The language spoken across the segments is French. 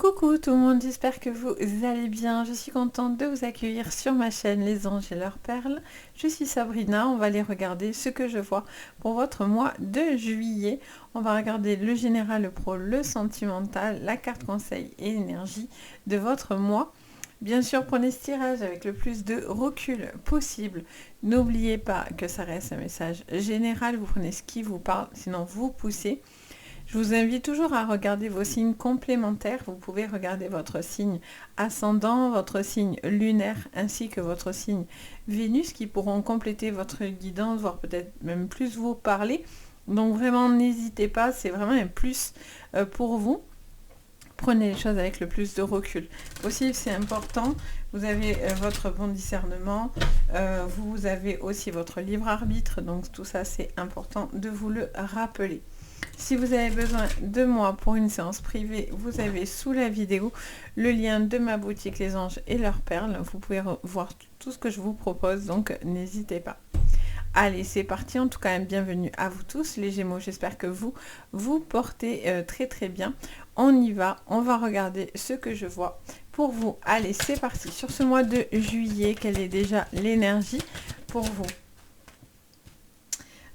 Coucou tout le monde, j'espère que vous allez bien. Je suis contente de vous accueillir sur ma chaîne Les Anges et leurs perles. Je suis Sabrina, on va aller regarder ce que je vois pour votre mois de juillet. On va regarder le général, le pro, le sentimental, la carte conseil et énergie de votre mois. Bien sûr, prenez ce tirage avec le plus de recul possible. N'oubliez pas que ça reste un message général, vous prenez ce qui vous parle, sinon vous poussez. Je vous invite toujours à regarder vos signes complémentaires. Vous pouvez regarder votre signe ascendant, votre signe lunaire, ainsi que votre signe Vénus, qui pourront compléter votre guidance, voire peut-être même plus vous parler. Donc vraiment, n'hésitez pas, c'est vraiment un plus pour vous. Prenez les choses avec le plus de recul possible, c'est important. Vous avez votre bon discernement, vous avez aussi votre libre arbitre, donc tout ça c'est important de vous le rappeler. Si vous avez besoin de moi pour une séance privée, vous avez sous la vidéo le lien de ma boutique Les Anges et leurs perles. Vous pouvez voir tout ce que je vous propose, donc n'hésitez pas. Allez, c'est parti. En tout cas, bienvenue à vous tous les Gémeaux. J'espère que vous vous portez très très bien. On y va, on va regarder ce que je vois pour vous. Allez, c'est parti. Sur ce mois de juillet, quelle est déjà l'énergie pour vous?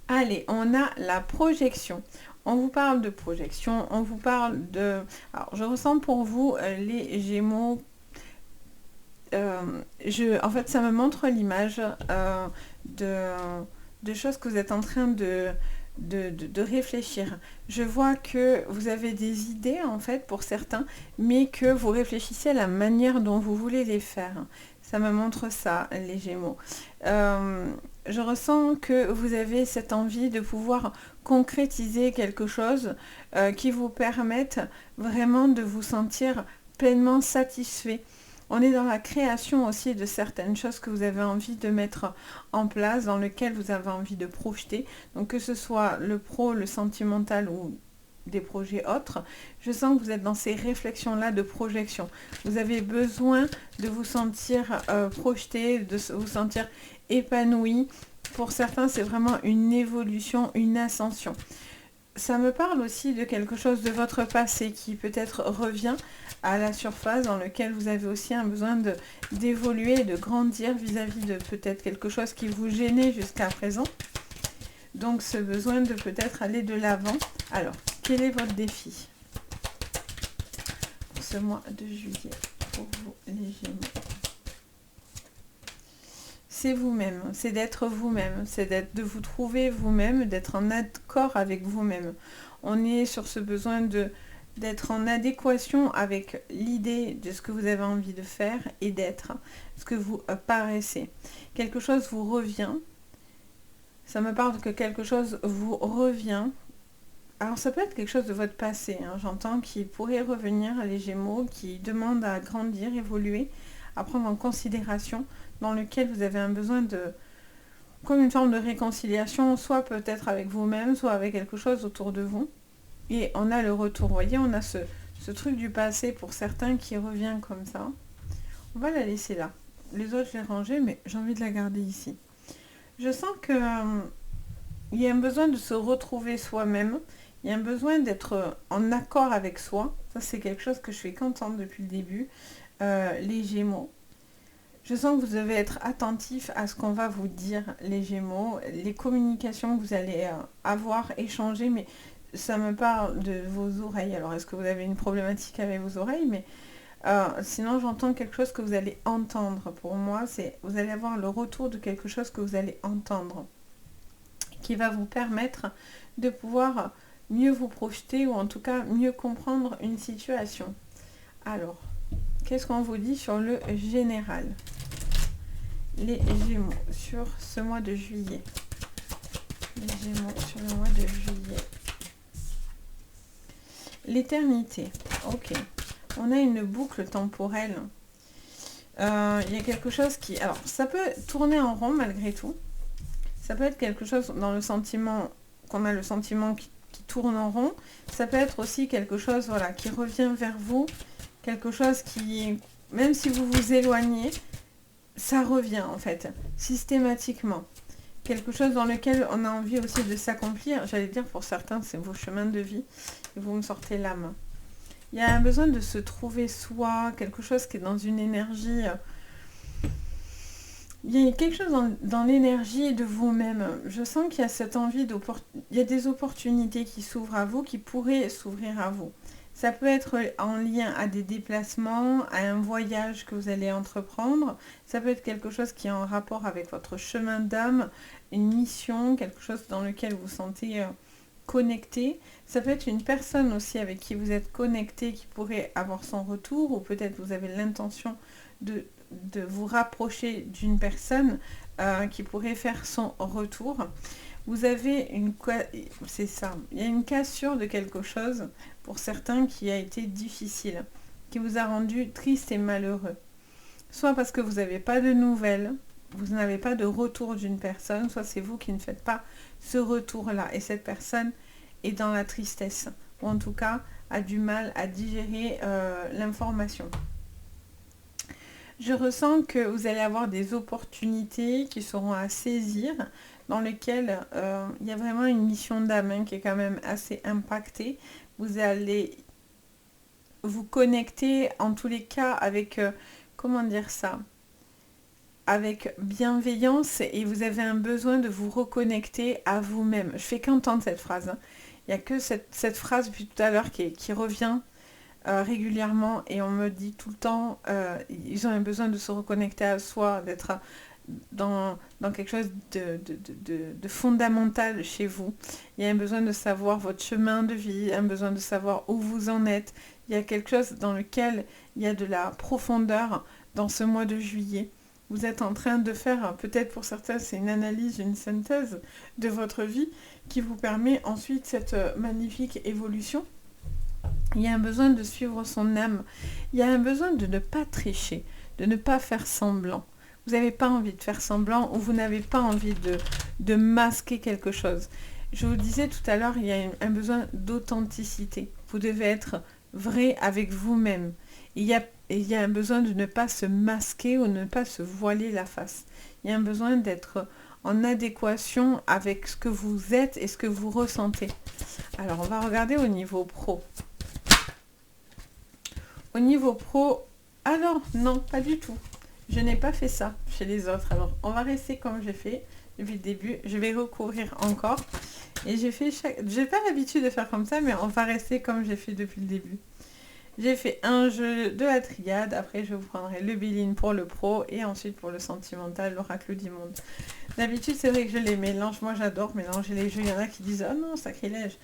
Allez, on a la projection. On vous parle de projection, on vous parle de... Alors, je ressens pour vous, les Gémeaux, en fait, ça me montre l'image de choses que vous êtes en train de réfléchir. Je vois que vous avez des idées, en fait, pour certains, mais que vous réfléchissez à la manière dont vous voulez les faire. Ça me montre ça, les Gémeaux. Je ressens que vous avez cette envie de pouvoir concrétiser quelque chose qui vous permette vraiment de vous sentir pleinement satisfait. On est dans la création aussi de certaines choses que vous avez envie de mettre en place, dans lesquelles vous avez envie de projeter. Donc que ce soit le pro, le sentimental ou des projets autres, je sens que vous êtes dans ces réflexions-là de projection. Vous avez besoin de vous sentir projeté, de vous sentir épanoui. Pour certains, c'est vraiment une évolution, une ascension. Ça me parle aussi de quelque chose de votre passé qui peut-être revient à la surface, dans lequel vous avez aussi un besoin d'évoluer, de grandir vis-à-vis de peut-être quelque chose qui vous gênait jusqu'à présent. Donc ce besoin de peut-être aller de l'avant. Alors, quel est votre défi pour ce mois de juillet pour vous, les Gémeaux? C'est vous-même, c'est d'être vous-même, c'est de vous trouver vous-même, d'être en accord avec vous-même. On est sur ce besoin d'être en adéquation avec l'idée de ce que vous avez envie de faire et d'être ce que vous paraissez. Quelque chose vous revient. Ça me parle que quelque chose vous revient. Alors ça peut être quelque chose de votre passé, hein, j'entends, qui pourrait revenir, les Gémeaux, qui demande à grandir, évoluer, à prendre en considération, dans lequel vous avez un besoin de, comme une forme de réconciliation, soit peut-être avec vous-même, soit avec quelque chose autour de vous. Et on a le retour, vous voyez, on a ce truc du passé pour certains qui revient comme ça. On va la laisser là. Les autres, je l'ai rangée, mais j'ai envie de la garder ici. Je sens que il y a un besoin de se retrouver soi-même. Il y a un besoin d'être en accord avec soi. Ça, c'est quelque chose que je suis contente depuis le début. Les Gémeaux. Je sens que vous devez être attentif à ce qu'on va vous dire, les Gémeaux. Les communications que vous allez avoir, échanger, mais ça me parle de vos oreilles. Alors, est-ce que vous avez une problématique avec vos oreilles? Mais sinon, j'entends quelque chose que vous allez entendre. Pour moi, c'est vous allez avoir le retour de quelque chose que vous allez entendre, qui va vous permettre de pouvoir mieux vous projeter ou en tout cas mieux comprendre une situation. Alors, qu'est-ce qu'on vous dit sur le général? Les Gémeaux sur ce mois de juillet. Les Gémeaux sur le mois de juillet. L'éternité. Ok. On a une boucle temporelle. Il y a quelque chose qui... Alors, ça peut tourner en rond malgré tout. Ça peut être quelque chose dans le sentiment, qu'on a le sentiment qui tourne en rond. Ça peut être aussi quelque chose, voilà, qui revient vers vous. Quelque chose qui, même si vous vous éloignez, ça revient en fait, systématiquement. Quelque chose dans lequel on a envie aussi de s'accomplir. J'allais dire pour certains, c'est vos chemins de vie. Et vous me sortez l'âme. Il y a un besoin de se trouver soi, quelque chose qui est dans une énergie... Il y a quelque chose dans l'énergie de vous-même. Je sens qu'il y a cette envie il y a des opportunités qui s'ouvrent à vous, qui pourraient s'ouvrir à vous. Ça peut être en lien à des déplacements, à un voyage que vous allez entreprendre. Ça peut être quelque chose qui est en rapport avec votre chemin d'âme, une mission, quelque chose dans lequel vous vous sentez connecté. Ça peut être une personne aussi avec qui vous êtes connecté qui pourrait avoir son retour, ou peut-être vous avez l'intention de vous rapprocher d'une personne qui pourrait faire son retour. Vous avez c'est ça, il y a une cassure de quelque chose pour certains qui a été difficile, qui vous a rendu triste et malheureux. Soit parce que vous n'avez pas de nouvelles, vous n'avez pas de retour d'une personne, soit c'est vous qui ne faites pas ce retour-là. Et cette personne est dans la tristesse, ou en tout cas a du mal à digérer l'information. Je ressens que vous allez avoir des opportunités qui seront à saisir, dans lesquelles il y a vraiment une mission d'âme qui est quand même assez impactée. Vous allez vous connecter en tous les cas avec, comment dire ça, avec bienveillance, et vous avez un besoin de vous reconnecter à vous-même. Je fais qu'entendre cette phrase. Il n'y a que cette phrase depuis tout à l'heure qui revient régulièrement, et on me dit tout le temps ils ont un besoin de se reconnecter à soi, d'être dans quelque chose de fondamental chez vous. Il y a un besoin de savoir votre chemin de vie, un besoin de savoir où vous en êtes. Il y a quelque chose dans lequel il y a de la profondeur dans ce mois de juillet. Vous êtes en train de faire, peut-être pour certains c'est une analyse, une synthèse de votre vie qui vous permet ensuite cette magnifique évolution. Il y a un besoin de suivre son âme. Il y a un besoin de ne pas tricher, de ne pas faire semblant. Vous n'avez pas envie de faire semblant, ou vous n'avez pas envie de masquer quelque chose. Je vous disais tout à l'heure, il y a un besoin d'authenticité. Vous devez être vrai avec vous-même. Il y a un besoin de ne pas se masquer ou de ne pas se voiler la face. Il y a un besoin d'être en adéquation avec ce que vous êtes et ce que vous ressentez. Alors, on va regarder au niveau pro. Au niveau pro, alors non, pas du tout. Je n'ai pas fait ça chez les autres. Alors, on va rester comme j'ai fait depuis le début. Je vais recouvrir encore. Et j'ai pas l'habitude de faire comme ça, mais on va rester comme j'ai fait depuis le début. J'ai fait un jeu de la triade. Après, je vous prendrai le Béline pour le pro. Et ensuite, pour le sentimental, l'oracle du monde. D'habitude, c'est vrai que je les mélange. Moi, j'adore mélanger les jeux. Il y en a qui disent « Oh non, sacrilège !»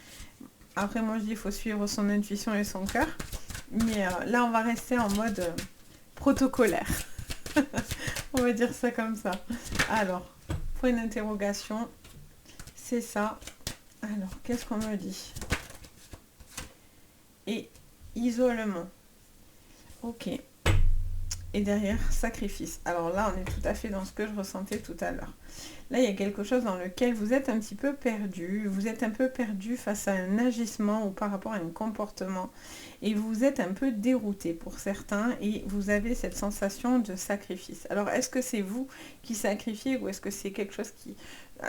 Après, moi, je dis qu'il faut suivre son intuition et son cœur. Mais là, on va rester en mode protocolaire. On va dire ça comme ça. Alors, point d'interrogation, c'est ça. Alors, qu'est-ce qu'on me dit? Et isolement. Ok. Et derrière, sacrifice. Alors là, on est tout à fait dans ce que je ressentais tout à l'heure. Là, il y a quelque chose dans lequel vous êtes un petit peu perdu. Vous êtes un peu perdu face à un agissement ou par rapport à un comportement. Et vous êtes un peu dérouté pour certains. Et vous avez cette sensation de sacrifice. Alors, est-ce que c'est vous qui sacrifiez ou est-ce que c'est quelque chose qui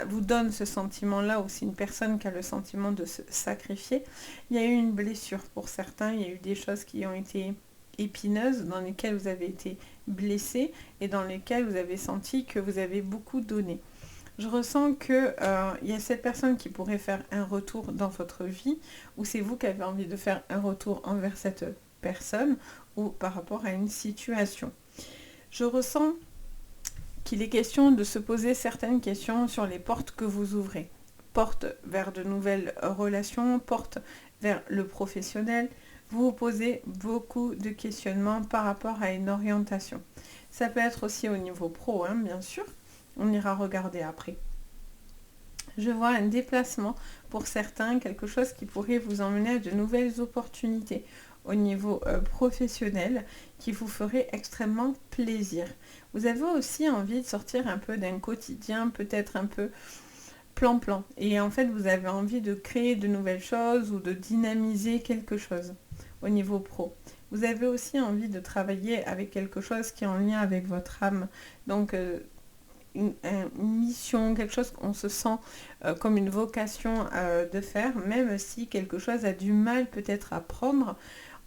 vous donne ce sentiment-là, ou c'est une personne qui a le sentiment de se sacrifier? Il y a eu une blessure pour certains. Il y a eu des choses qui ont été épineuses, dans lesquelles vous avez été blessé et dans lesquelles vous avez senti que vous avez beaucoup donné. Je ressens que y a cette personne qui pourrait faire un retour dans votre vie, ou c'est vous qui avez envie de faire un retour envers cette personne ou par rapport à une situation. Je ressens qu'il est question de se poser certaines questions sur les portes que vous ouvrez. Porte vers de nouvelles relations, porte vers le professionnel. Vous vous posez beaucoup de questionnements par rapport à une orientation. Ça peut être aussi au niveau pro, bien sûr. On ira regarder après. Je vois un déplacement pour certains, quelque chose qui pourrait vous emmener à de nouvelles opportunités au niveau professionnel, qui vous ferait extrêmement plaisir. Vous avez aussi envie de sortir un peu d'un quotidien, peut-être un peu plan-plan. Et en fait, vous avez envie de créer de nouvelles choses ou de dynamiser quelque chose au niveau pro. Vous avez aussi envie de travailler avec quelque chose qui est en lien avec votre âme. Donc, une mission, quelque chose qu'on se sent comme une vocation de faire, même si quelque chose a du mal peut-être à prendre.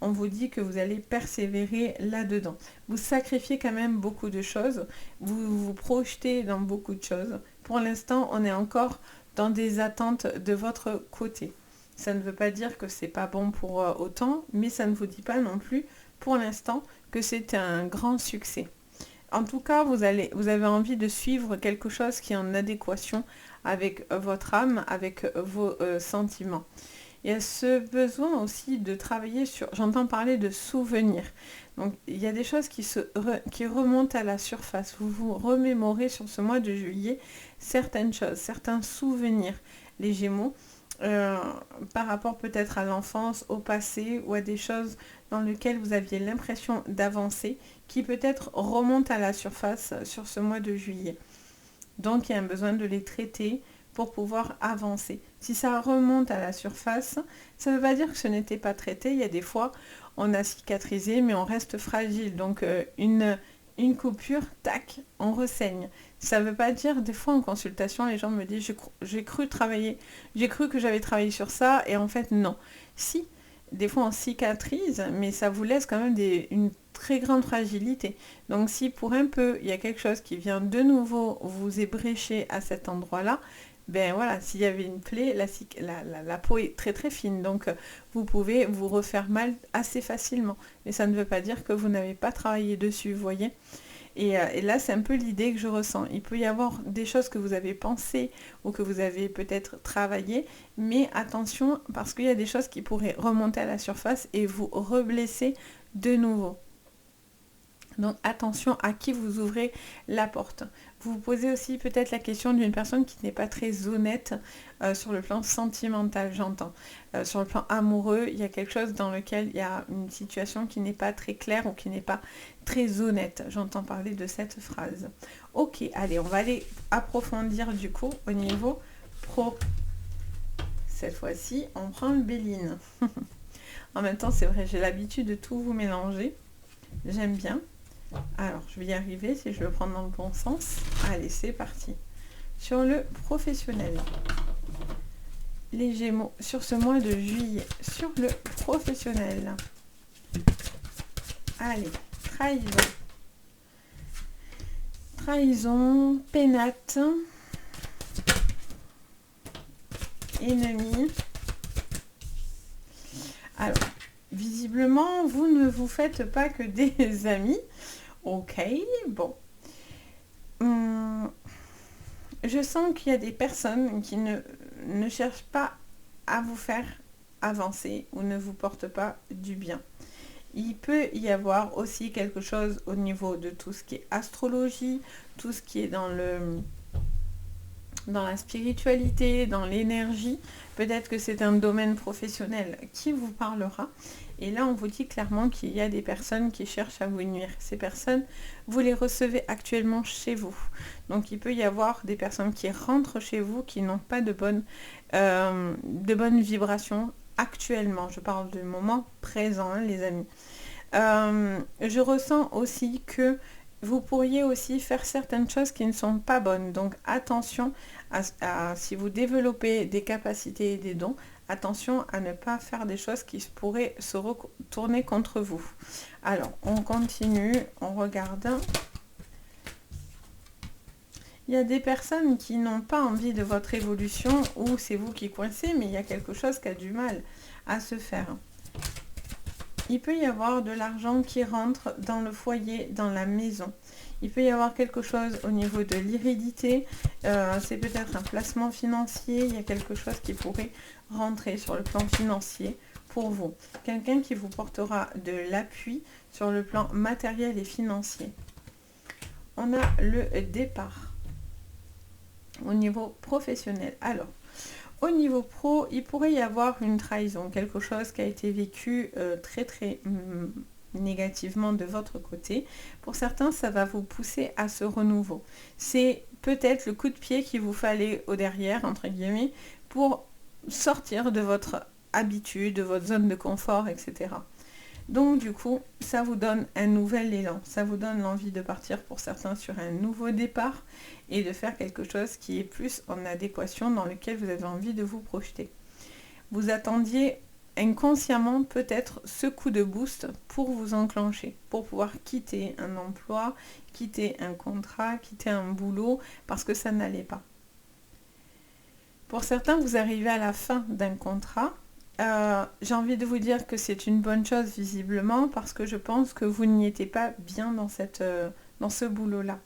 on vous dit que vous allez persévérer là-dedans. Vous sacrifiez quand même beaucoup de choses, vous vous projetez dans beaucoup de choses. Pour l'instant, on est encore dans des attentes de votre côté. Ça ne veut pas dire que c'est pas bon pour autant, mais ça ne vous dit pas non plus, pour l'instant, que c'est un grand succès. En tout cas, vous avez envie de suivre quelque chose qui est en adéquation avec votre âme, avec vos sentiments. Il y a ce besoin aussi de travailler sur, j'entends parler de souvenirs. Donc, il y a des choses qui remontent à la surface. Vous vous remémorez sur ce mois de juillet certaines choses, certains souvenirs. Les Gémeaux, par rapport peut-être à l'enfance, au passé ou à des choses dans lesquelles vous aviez l'impression d'avancer, qui peut-être remontent à la surface sur ce mois de juillet. Donc, il y a un besoin de les traiter pour pouvoir avancer. Si ça remonte à la surface, ça ne veut pas dire que ce n'était pas traité. Il y a des fois, on a cicatrisé, mais on reste fragile. Donc, une coupure, tac, on ressaigne. Ça ne veut pas dire, des fois en consultation, les gens me disent, j'ai cru que j'avais travaillé sur ça, et en fait, non. Si, des fois on cicatrise, mais ça vous laisse quand même une très grande fragilité. Donc si pour un peu, il y a quelque chose qui vient de nouveau vous ébrécher à cet endroit-là, ben voilà, s'il y avait une plaie, la peau est très très fine, donc vous pouvez vous refaire mal assez facilement. Mais ça ne veut pas dire que vous n'avez pas travaillé dessus, vous voyez. Et là, c'est un peu l'idée que je ressens. Il peut y avoir des choses que vous avez pensées ou que vous avez peut-être travaillé, mais attention, parce qu'il y a des choses qui pourraient remonter à la surface et vous reblesser de nouveau. Donc attention à qui vous ouvrez la porte. Vous vous posez aussi peut-être la question d'une personne qui n'est pas très honnête sur le plan sentimental, j'entends. Sur le plan amoureux, il y a quelque chose dans lequel il y a une situation qui n'est pas très claire ou qui n'est pas très honnête. J'entends parler de cette phrase. Ok, allez, on va aller approfondir du coup au niveau pro. Cette fois-ci, on prend le Béline. En même temps, c'est vrai, j'ai l'habitude de tout vous mélanger. J'aime bien. Alors, je vais y arriver si je le prends dans le bon sens. Allez, c'est parti. Sur le professionnel. Les Gémeaux, sur ce mois de juillet, sur le professionnel. Allez, trahison. Trahison, pénate. Ennemi. Alors, visiblement, vous ne vous faites pas que des amis. Ok, bon. Je sens qu'il y a des personnes qui ne cherchent pas à vous faire avancer ou ne vous portent pas du bien. Il peut y avoir aussi quelque chose au niveau de tout ce qui est astrologie, tout ce qui est dans la spiritualité, dans l'énergie. Peut-être que c'est un domaine professionnel qui vous parlera. Et là, on vous dit clairement qu'il y a des personnes qui cherchent à vous nuire. Ces personnes, vous les recevez actuellement chez vous. Donc, il peut y avoir des personnes qui rentrent chez vous qui n'ont pas de bonnes vibrations actuellement. Je parle du moment présent, hein, les amis. Je ressens aussi que vous pourriez aussi faire certaines choses qui ne sont pas bonnes. Donc attention si vous développez des capacités et des dons, attention à ne pas faire des choses qui pourraient se retourner contre vous. Alors, on continue, on regarde. Il y a des personnes qui n'ont pas envie de votre évolution ou c'est vous qui coincez, mais il y a quelque chose qui a du mal à se faire. Il peut y avoir de l'argent qui rentre dans le foyer, dans la maison. Il peut y avoir quelque chose au niveau de l'hérédité. C'est peut-être un placement financier. Il y a quelque chose qui pourrait rentrer sur le plan financier pour vous. Quelqu'un qui vous portera de l'appui sur le plan matériel et financier. On a le départ au niveau professionnel. Alors, au niveau pro, il pourrait y avoir une trahison, quelque chose qui a été vécu très très négativement de votre côté. Pour certains, ça va vous pousser à ce renouveau. C'est peut-être le coup de pied qu'il vous fallait au derrière, entre guillemets, pour sortir de votre habitude, de votre zone de confort, etc. Donc du coup, ça vous donne un nouvel élan, ça vous donne l'envie de partir pour certains sur un nouveau départ et de faire quelque chose qui est plus en adéquation dans lequel vous avez envie de vous projeter. Vous attendiez inconsciemment peut-être ce coup de boost pour vous enclencher, pour pouvoir quitter un emploi, quitter un contrat, quitter un boulot, parce que ça n'allait pas. Pour certains, vous arrivez à la fin d'un contrat. J'ai envie de vous dire que c'est une bonne chose visiblement, parce que je pense que vous n'y étiez pas bien dans ce boulot-là.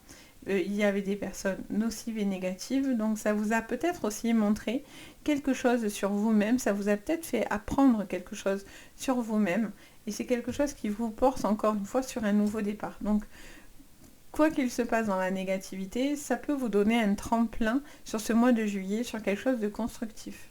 Il y avait des personnes nocives et négatives, donc ça vous a peut-être aussi montré quelque chose sur vous-même, ça vous a peut-être fait apprendre quelque chose sur vous-même, et c'est quelque chose qui vous porte encore une fois sur un nouveau départ. Donc, quoi qu'il se passe dans la négativité, ça peut vous donner un tremplin sur ce mois de juillet, sur quelque chose de constructif.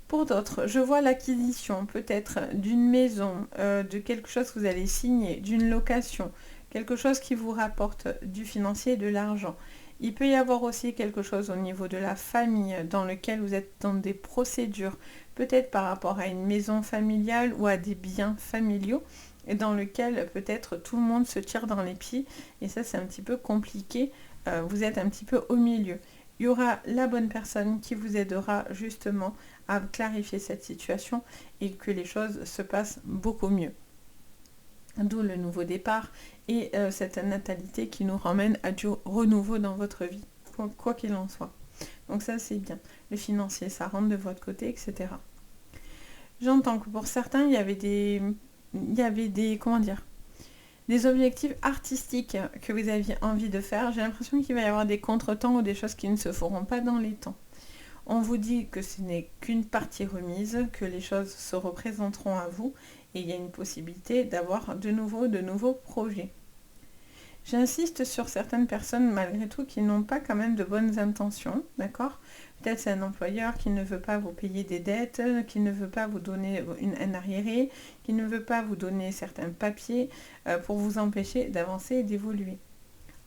Pour d'autres, je vois l'acquisition peut-être d'une maison, de quelque chose que vous allez signer, d'une location, quelque chose qui vous rapporte du financier et de l'argent. Il peut y avoir aussi quelque chose au niveau de la famille dans lequel vous êtes dans des procédures, peut-être par rapport à une maison familiale ou à des biens familiaux, et dans lequel peut-être tout le monde se tire dans les pieds, et ça c'est un petit peu compliqué, vous êtes un petit peu au milieu. Il y aura la bonne personne qui vous aidera justement à clarifier cette situation et que les choses se passent beaucoup mieux. D'où le nouveau départ et cette natalité qui nous ramène à du renouveau dans votre vie, quoi qu'il en soit. Donc ça c'est bien. Le financier, ça rentre de votre côté, etc. J'entends que pour certains, il y avait des comment dire, des objectifs artistiques que vous aviez envie de faire. J'ai l'impression qu'il va y avoir des contretemps ou des choses qui ne se feront pas dans les temps. On vous dit que ce n'est qu'une partie remise, que les choses se représenteront à vous et il y a une possibilité d'avoir de nouveaux projets. J'insiste sur certaines personnes malgré tout qui n'ont pas quand même de bonnes intentions, d'accord ? Peut-être c'est un employeur qui ne veut pas vous payer des dettes, qui ne veut pas vous donner un arriéré, qui ne veut pas vous donner certains papiers pour vous empêcher d'avancer et d'évoluer.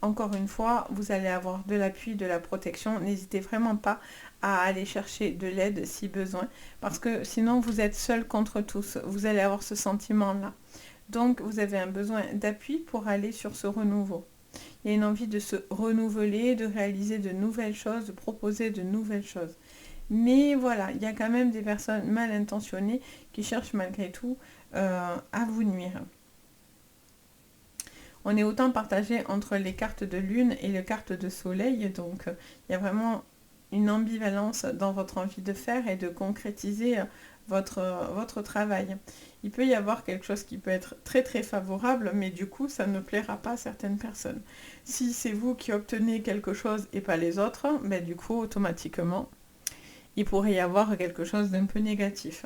Encore une fois, vous allez avoir de l'appui, de la protection. N'hésitez vraiment pas à aller chercher de l'aide si besoin, parce que sinon vous êtes seul contre tous. Vous allez avoir ce sentiment-là. Donc, vous avez un besoin d'appui pour aller sur ce renouveau. Il y a une envie de se renouveler, de réaliser de nouvelles choses, de proposer de nouvelles choses. Mais voilà, il y a quand même des personnes mal intentionnées qui cherchent malgré tout à vous nuire. On est autant partagé entre les cartes de lune et les cartes de soleil, donc il y a vraiment une ambivalence dans votre envie de faire et de concrétiser votre travail. Il peut y avoir quelque chose qui peut être très très favorable, mais du coup ça ne plaira pas à certaines personnes. Si c'est vous qui obtenez quelque chose et pas les autres, ben du coup automatiquement il pourrait y avoir quelque chose d'un peu négatif.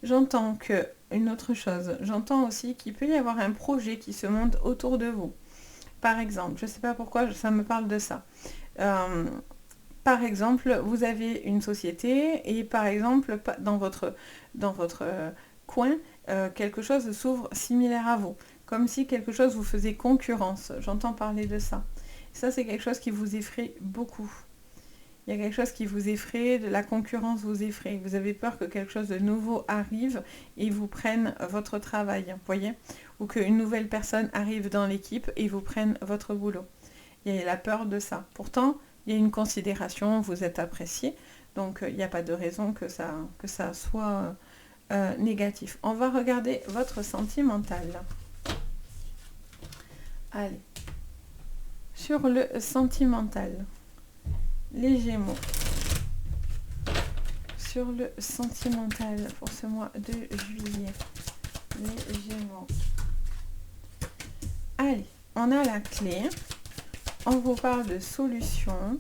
J'entends une autre chose, j'entends aussi qu'il peut y avoir un projet qui se monte autour de vous. Par exemple, je ne sais pas pourquoi ça me parle de ça. Par exemple, vous avez une société et par exemple, dans votre coin, quelque chose s'ouvre similaire à vous. Comme si quelque chose vous faisait concurrence. J'entends parler de ça. Ça, c'est quelque chose qui vous effraie beaucoup. Il y a quelque chose qui vous effraie, de la concurrence vous effraie. Vous avez peur que quelque chose de nouveau arrive et vous prenne votre travail, vous voyez ? Ou qu'une nouvelle personne arrive dans l'équipe et vous prenne votre boulot. Il y a la peur de ça. Pourtant, il y a une considération, vous êtes apprécié, donc il n'y a pas de raison que ça soit négatif. On va regarder votre sentimental. Allez. Sur le sentimental. Les Gémeaux. Sur le sentimental pour ce mois de juillet. Les Gémeaux. Allez, on a la clé. On vous parle de solutions.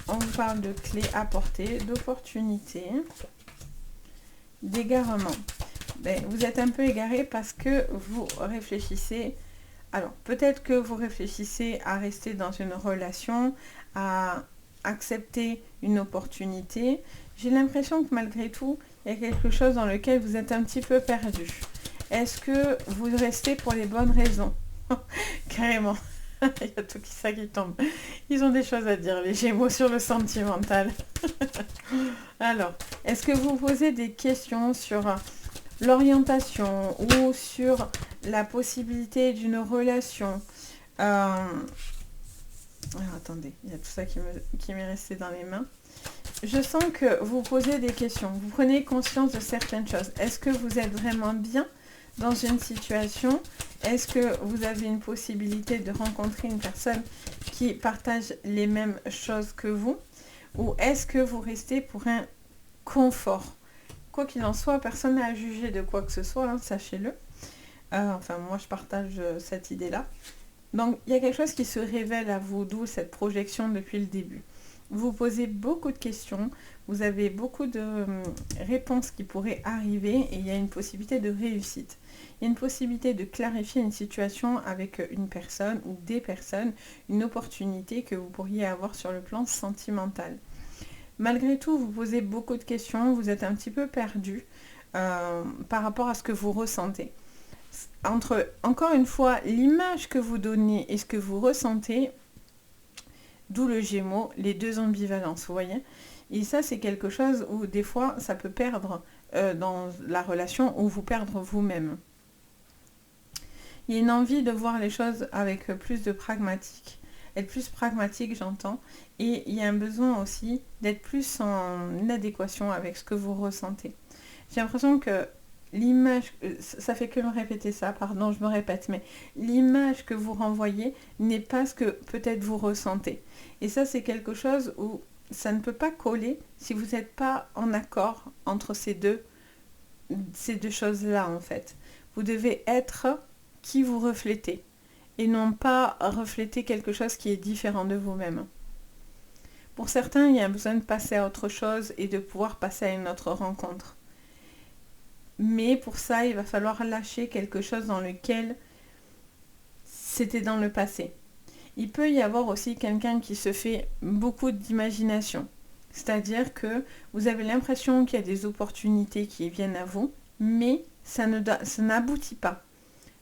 On vous parle de clés apportées, d'opportunités, d'égarement. Ben, vous êtes un peu égaré parce que vous réfléchissez. Alors, peut-être que vous réfléchissez à rester dans une relation, à accepter une opportunité. J'ai l'impression que malgré tout, il y a quelque chose dans lequel vous êtes un petit peu perdu. Est-ce que vous restez pour les bonnes raisons? Carrément. Il y a tout ça qui tombe. Ils ont des choses à dire, les Gémeaux, sur le sentimental. Alors, est-ce que vous posez des questions sur l'orientation ou sur la possibilité d'une relation? Alors, attendez, il y a tout ça qui m'est resté dans les mains. Je sens que vous posez des questions, vous prenez conscience de certaines choses. Est-ce que vous êtes vraiment bien dans une situation? Est-ce que vous avez une possibilité de rencontrer une personne qui partage les mêmes choses que vous? Ou est-ce que vous restez pour un confort? Quoi qu'il en soit, personne n'a à juger de quoi que ce soit, hein, sachez-le. Enfin, moi, je partage cette idée-là. Donc, il y a quelque chose qui se révèle à vous, d'où cette projection depuis le début. Vous posez beaucoup de questions, vous avez beaucoup de réponses qui pourraient arriver et il y a une possibilité de réussite. Il y a une possibilité de clarifier une situation avec une personne ou des personnes, une opportunité que vous pourriez avoir sur le plan sentimental. Malgré tout, vous posez beaucoup de questions, vous êtes un petit peu perdu par rapport à ce que vous ressentez. Encore une fois, l'image que vous donnez et ce que vous ressentez, d'où le Gémeaux, les deux ambivalences, vous voyez. Et ça, c'est quelque chose où des fois, ça peut perdre dans la relation ou vous perdre vous-même. Il y a une envie de voir les choses avec plus de pragmatique. Être plus pragmatique, j'entends. Et il y a un besoin aussi d'être plus en adéquation avec ce que vous ressentez. J'ai l'impression que l'image, ça fait que me répéter ça, pardon, je me répète, mais l'image que vous renvoyez n'est pas ce que peut-être vous ressentez. Et ça, c'est quelque chose où ça ne peut pas coller si vous n'êtes pas en accord entre ces deux choses-là, en fait. Vous devez être qui vous reflétez et non pas refléter quelque chose qui est différent de vous-même. Pour certains, il y a besoin de passer à autre chose et de pouvoir passer à une autre rencontre. Mais pour ça, il va falloir lâcher quelque chose dans lequel c'était dans le passé. Il peut y avoir aussi quelqu'un qui se fait beaucoup d'imagination. C'est-à-dire que vous avez l'impression qu'il y a des opportunités qui viennent à vous, mais ça n'aboutit pas.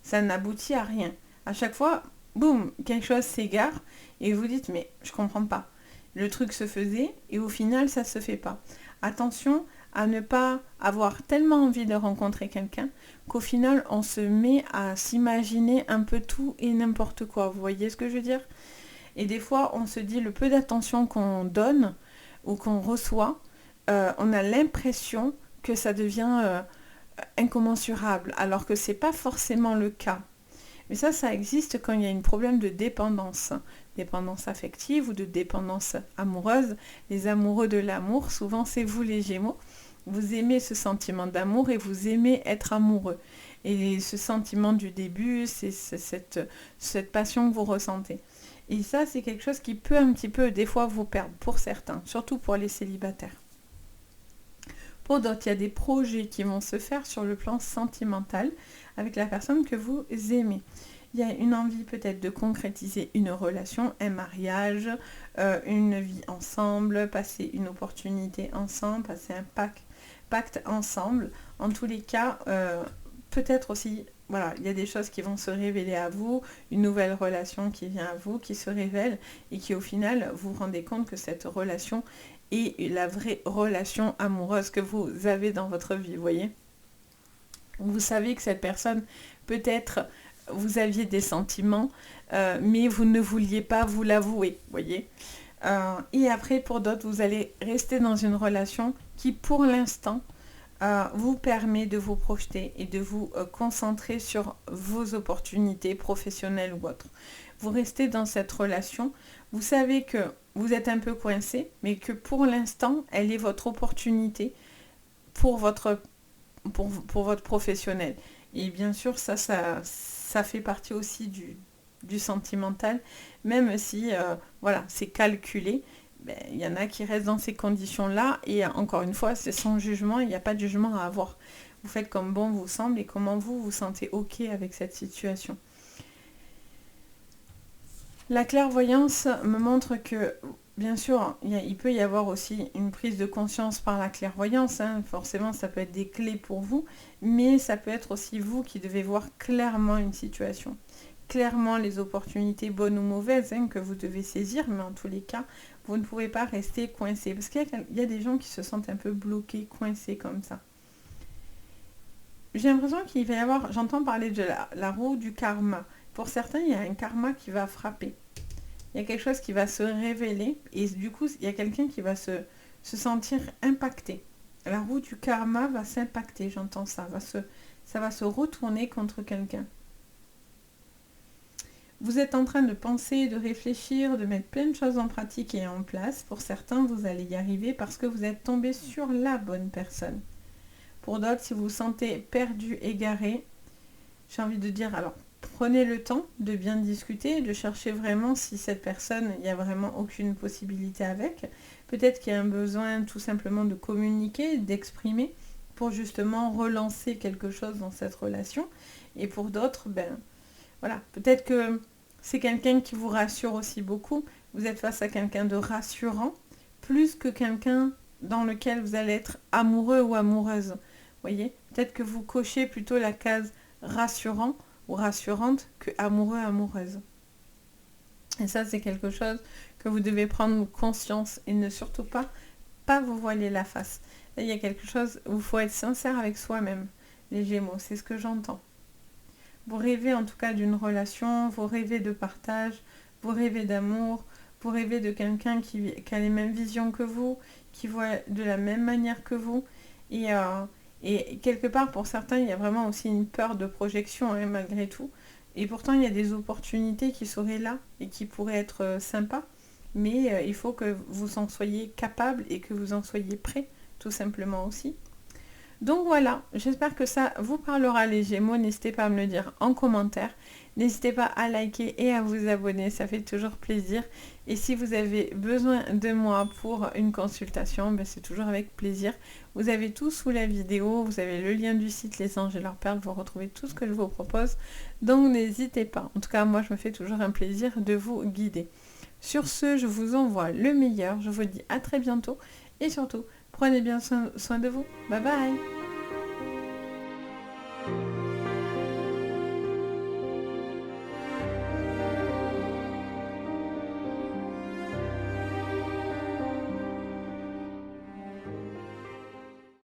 Ça n'aboutit à rien. À chaque fois, boum, quelque chose s'égare et vous dites, mais je comprends pas. Le truc se faisait et au final, ça se fait pas. Attention à ne pas avoir tellement envie de rencontrer quelqu'un qu'au final, on se met à s'imaginer un peu tout et n'importe quoi. Vous voyez ce que je veux dire? Et des fois, on se dit, le peu d'attention qu'on donne ou qu'on reçoit, on a l'impression que ça devient incommensurable, alors que c'est pas forcément le cas. Mais ça existe quand il y a un problème de dépendance affective ou de dépendance amoureuse. Les amoureux de l'amour, souvent c'est vous les Gémeaux. Vous aimez ce sentiment d'amour et vous aimez être amoureux. Et ce sentiment du début, c'est cette passion que vous ressentez. Et ça, c'est quelque chose qui peut un petit peu, des fois, vous perdre, pour certains, surtout pour les célibataires. Pour d'autres, il y a des projets qui vont se faire sur le plan sentimental avec la personne que vous aimez. Il y a une envie peut-être de concrétiser une relation, un mariage, une vie ensemble, passer une opportunité ensemble, passer un pacte ensemble. En tous les cas, peut-être aussi, voilà, il y a des choses qui vont se révéler à vous, une nouvelle relation qui vient à vous, qui se révèle et qui au final, vous vous rendez compte que cette relation est la vraie relation amoureuse que vous avez dans votre vie, vous voyez. Vous savez que cette personne, peut-être, vous aviez des sentiments, mais vous ne vouliez pas vous l'avouer, vous voyez. Et après, pour d'autres, vous allez rester dans une relation qui, pour l'instant, vous permet de vous projeter et de vous concentrer sur vos opportunités professionnelles ou autres. Vous restez dans cette relation, vous savez que vous êtes un peu coincé, mais que pour l'instant, elle est votre opportunité pour votre professionnel. Et bien sûr, ça fait partie aussi du sentimental, même si voilà, c'est calculé. Il y en a qui restent dans ces conditions-là et encore une fois, c'est sans jugement, il n'y a pas de jugement à avoir. Vous faites comme bon vous semble et comment vous vous sentez OK avec cette situation. La clairvoyance me montre que, bien sûr, il peut y avoir aussi une prise de conscience par la clairvoyance, hein. Forcément, ça peut être des clés pour vous, mais ça peut être aussi vous qui devez voir clairement une situation. Clairement les opportunités bonnes ou mauvaises que vous devez saisir, mais en tous les cas, vous ne pouvez pas rester coincé. Parce qu'il y a des gens qui se sentent un peu bloqués, coincés comme ça. J'ai l'impression qu'il va y avoir, j'entends parler de la roue du karma. Pour certains, il y a un karma qui va frapper. Il y a quelque chose qui va se révéler et du coup, il y a quelqu'un qui va se se sentir impacté. La roue du karma va s'impacter, j'entends ça, ça va se retourner contre quelqu'un. Vous êtes en train de penser, de réfléchir, de mettre plein de choses en pratique et en place. Pour certains, vous allez y arriver parce que vous êtes tombé sur la bonne personne. Pour d'autres, si vous vous sentez perdu, égaré, j'ai envie de dire, alors prenez le temps de bien discuter, de chercher vraiment si cette personne, il n'y a vraiment aucune possibilité avec. Peut-être qu'il y a un besoin tout simplement de communiquer, d'exprimer pour justement relancer quelque chose dans cette relation. Et pour d'autres, voilà, peut-être que c'est quelqu'un qui vous rassure aussi beaucoup. Vous êtes face à quelqu'un de rassurant, plus que quelqu'un dans lequel vous allez être amoureux ou amoureuse. Voyez, peut-être que vous cochez plutôt la case rassurant ou rassurante que amoureux, amoureuse. Et ça, c'est quelque chose que vous devez prendre conscience et ne surtout pas vous voiler la face. Là, il y a quelque chose où il faut être sincère avec soi-même. Les Gémeaux, c'est ce que j'entends. Vous rêvez en tout cas d'une relation, vous rêvez de partage, vous rêvez d'amour, vous rêvez de quelqu'un qui a les mêmes visions que vous, qui voit de la même manière que vous. Et quelque part, pour certains, il y a vraiment aussi une peur de projection, hein, malgré tout. Et pourtant, il y a des opportunités qui seraient là et qui pourraient être sympas. Mais il faut que vous en soyez capable et que vous en soyez prêt, tout simplement aussi. Donc voilà, j'espère que ça vous parlera les Gémeaux. N'hésitez pas à me le dire en commentaire. N'hésitez pas à liker et à vous abonner, ça fait toujours plaisir. Et si vous avez besoin de moi pour une consultation, c'est toujours avec plaisir. Vous avez tout sous la vidéo, vous avez le lien du site Les Anges et leurs perles, vous retrouvez tout ce que je vous propose. Donc n'hésitez pas. En tout cas, moi je me fais toujours un plaisir de vous guider. Sur ce, je vous envoie le meilleur. Je vous dis à très bientôt et surtout, prenez bien soin de vous. Bye bye.